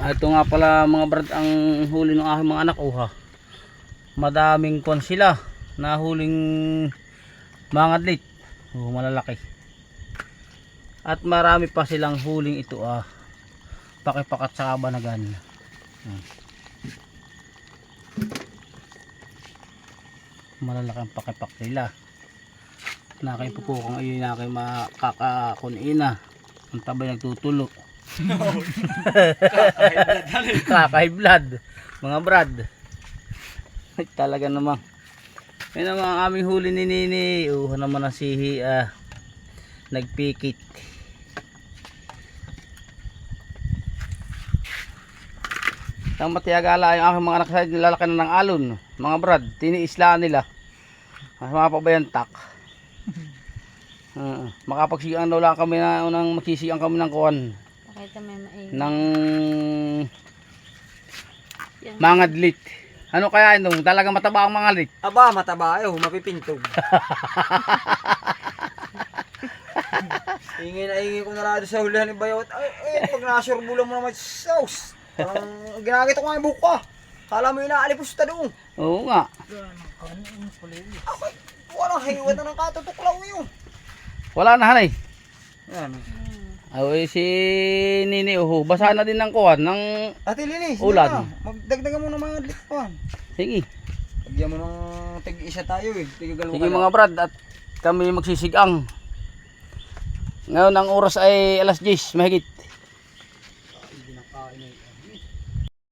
Ito nga pala mga brad ang huli ng aking mga anak. Madaming kon sila na huling mga adlit. Malalaki. At marami pa silang huling ito pakipakat sa kabanagan. Malalaki ang pakipak nila. Nakipupukang ayun na kay makakakunina. Ang tabay nagtutulo. Kakahiblad mga brad. Ay, talaga namang yun naman ang aming huli ni Nini. Naman ang sihi nagpikit. Ang matiyagala yung aking mga anak sa nilalaki na ng alon mga brad. Tiniislaan nila mga pabayantak. Makapagsigang daw lang kami na unang magsisigang kami ng kuwan ng mga dlit. Ano kaya ito? Talagang mataba ang mga lit. Aba, mataba ayaw, mapipintog. Ingin na ingin ko na lang sa hulihan ni Bayot. Ay, pag nasurbulan mo naman sauce. Parang ginagito ko nga yung buka. Kala mo yung naalipos ta doon. Oo nga. Ay, walang hiwat na ng katutuklaw yun. Wala na hanay. Yan. Ay si Nini basa na din ng kuwan ng Ate Linis, ulan. Magdagdagan mo ng mga likpan. Sige. Lagyan mo ng tig-isa tayo eh. Tig-galaw Sige mga brad at kami magsisigang. Ngayon ang oras ay alas 10 mahigit.